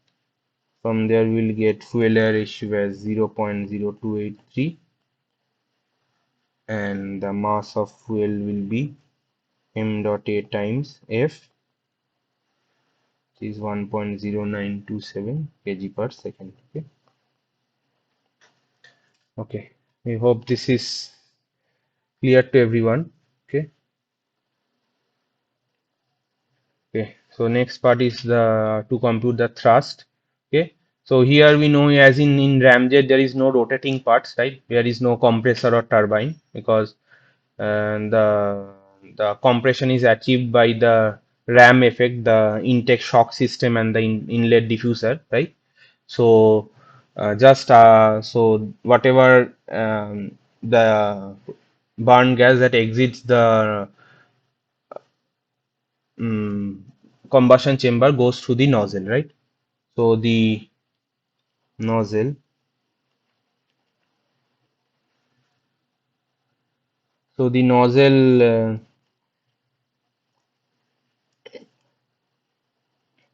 From there we'll get fuel air ratio as 0.0283, and the mass of fuel will be m dot a times f, which is 1.0927 kg per second. Okay, okay, we hope this is clear to everyone. Okay, okay, so next part is the to compute the thrust. Okay, so here we know, as in ramjet there is no rotating parts, right? There is no compressor or turbine, because the compression is achieved by the ram effect, the intake shock system, and the inlet diffuser, right? So just so whatever the burn gas that exits the um, combustion chamber goes through the nozzle, right? So the nozzle, so the nozzle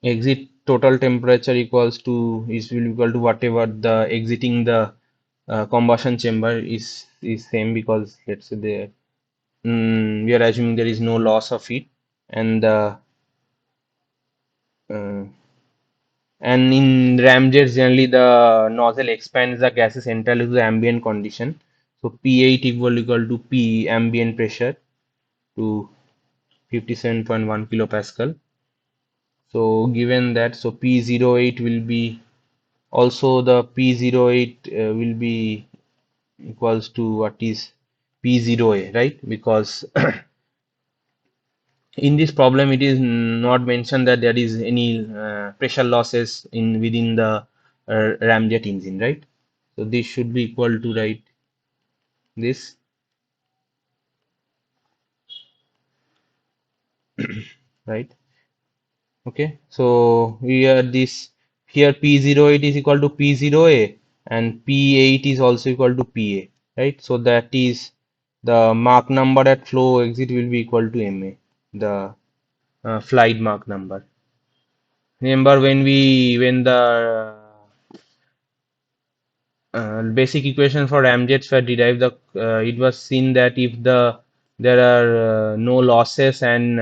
exit total temperature equals to, is will equal to whatever the exiting the combustion chamber is same, because let's say the we are assuming there is no loss of heat, and the uh, and in ramjets generally the nozzle expands the gases entirely to the ambient condition. So P8 equal to P ambient pressure to 57.1 kilopascal. So given that, so P08 will be also the P08 will be equals to what is P0A, right? Because in this problem it is not mentioned that there is any pressure losses in within the ramjet engine, right? So this should be equal to, right, this, right? Okay, so here this, here P08 is equal to P0A, and P8 is also equal to PA, right? So that is the Mach number at flow exit will be equal to MA, the flight Mach number. Remember when the basic equation for ramjets were derived, it was seen that if there are no losses, and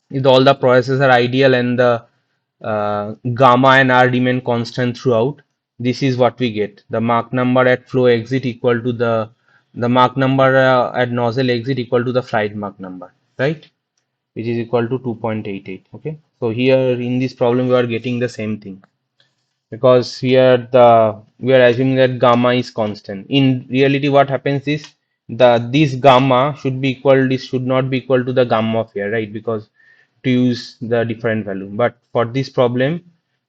if all the processes are ideal, and the gamma and R remain constant throughout, this is what we get. The Mach number at flow exit equal to the Mach number at nozzle exit equal to the flight Mach number, right? Which is equal to 2.88. Okay, so here in this problem we are getting the same thing, because here we are assuming that gamma is constant. In reality what happens is, this gamma should be equal, this should not be equal to the gamma of here, right? Because to use the different value, but for this problem,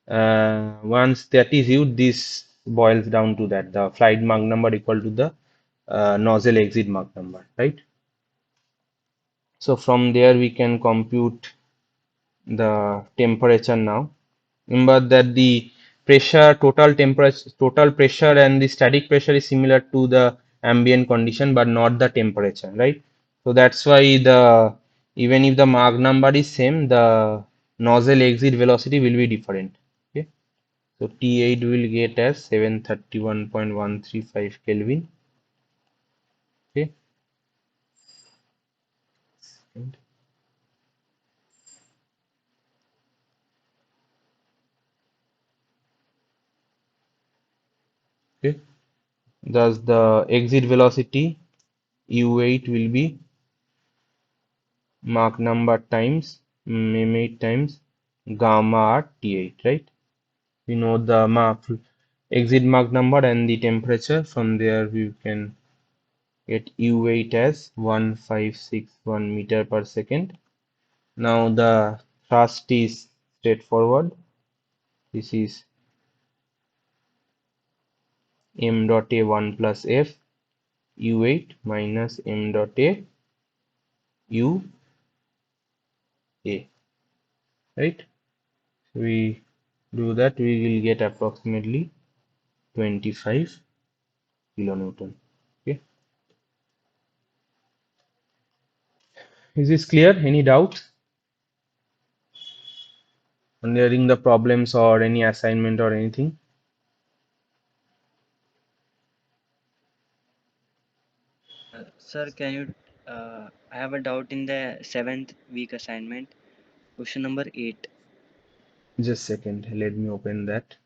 once that is used, this boils down to that the flight Mach number equal to the nozzle exit Mach number, right? So from there we can compute the temperature now. Remember that the pressure, total temperature, total pressure and the static pressure is similar to the ambient condition, but not the temperature, right? So that's why the, even if the Mach number is same, the nozzle exit velocity will be different. Okay, so T8 will get as 731.135 Kelvin. Okay, okay. Thus the exit velocity U8 will be Mach number times m8 times gamma r T8, right? We know the Mach exit Mach number and the temperature. From there we can get U weight as 1561 meter per second. Now the thrust is straightforward. This is m dot a 1 plus f u8 minus m dot a u a, right? We do that, we will get approximately 25 kilonewton. Okay, is this clear? Any doubts on during the problems or any assignment or anything? Sir, can you? I have a doubt in the seventh week assignment, question number 8. Just second, let me open that.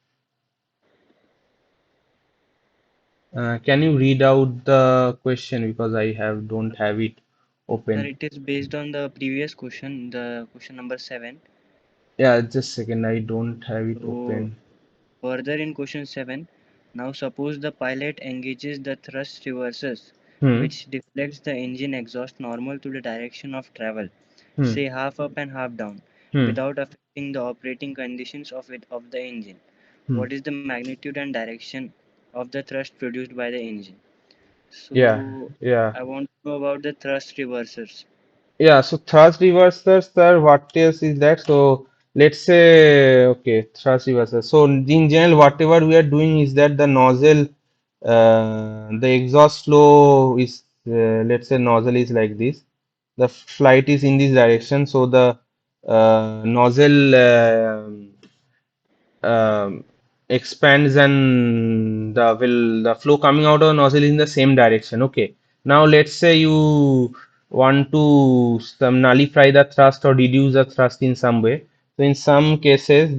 Can you read out the question because I don't have it Sir, open. it is based on the previous question, the question number 7. Yeah, just second, I don't have it So, open. further in question 7, now suppose the pilot engages the thrust reversers, Hmm. which deflects the engine exhaust normal to the direction of travel, Hmm. say half up and half down, Hmm. without affecting the operating conditions of the engine. Hmm. What is the magnitude and direction of the thrust produced by the engine? Yeah. So, Yeah. I want to know about the thrust reversers. Yeah, so thrust reversers, sir, what else is that? So let's say, okay, thrust reversers. So in general, whatever we are doing is that the nozzle, the exhaust flow is, let's say nozzle is like this. The flight is in this direction. So the nozzle um, expands and the flow coming out of the nozzle is in the same direction. Okay. Now let's say you want to some nullify the thrust or reduce the thrust in some way. So in some cases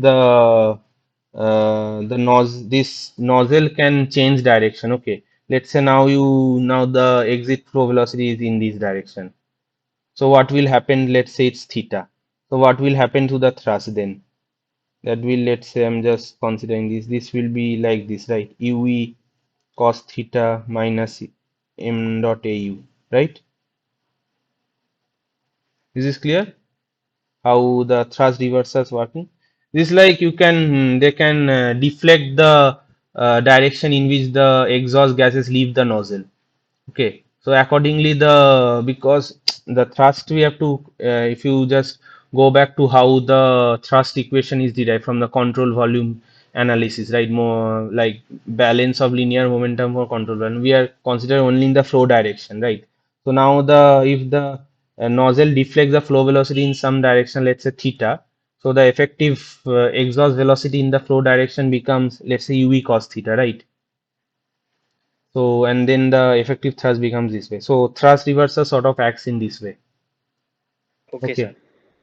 this nozzle can change direction. Okay. Let's say now the exit flow velocity is in this direction. So what will happen? Let's say it's theta. So what will happen to the thrust then? That will, let's say I'm just considering this will be like this, right? UE cos theta minus m dot au, right? This is clear how the thrust reversers working. This like you can they can deflect the direction in which the exhaust gases leave the nozzle. Okay, so accordingly, because the thrust we have to, if you just go back to how the thrust equation is derived from the control volume analysis, right? More like balance of linear momentum for control volume. We are considering only in the flow direction, right? So now if the nozzle deflects the flow velocity in some direction, let's say theta, so the effective exhaust velocity in the flow direction becomes, let's say, uv cos theta, right? So, and then the effective thrust becomes this way. So, thrust reversal sort of acts in this way. Okay, sir. Okay.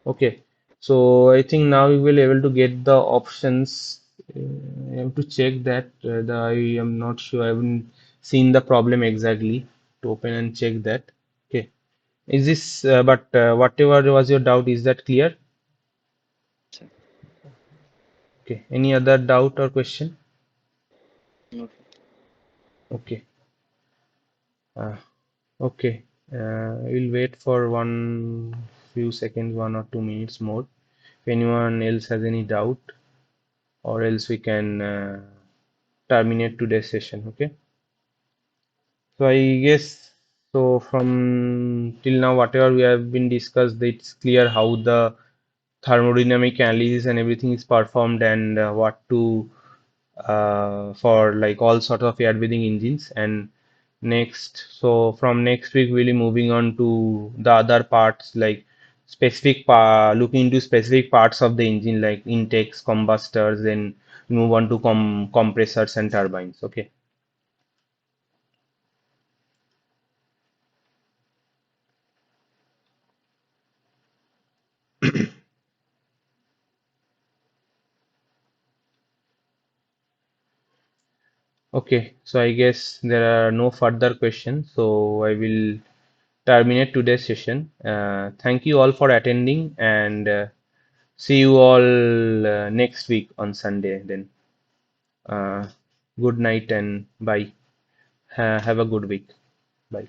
Okay. So, I think now we will able to get the options. I have to check that. I am not sure. I haven't seen the problem exactly to open and check that. Okay. Is this, whatever was your doubt, is that clear? Sir. Okay. Any other doubt or question? No. Okay. Uh, Okay, we'll wait for one few seconds, 1 or 2 minutes more. If anyone else has any doubt, or else we can terminate today's session. Okay, so I guess so from till now, whatever we have been discussed, it's clear how the thermodynamic analysis and everything is performed and what to for like all sort of air breathing engines. And from next week we'll be moving on to the other parts like looking into specific parts of the engine like intakes, combustors, then move on to compressors and turbines. Okay. Okay, so I guess there are no further questions, so I will terminate today's session. Thank you all for attending and see you all next week on Sunday then. Uh, Good night and bye. Have a good week. Bye.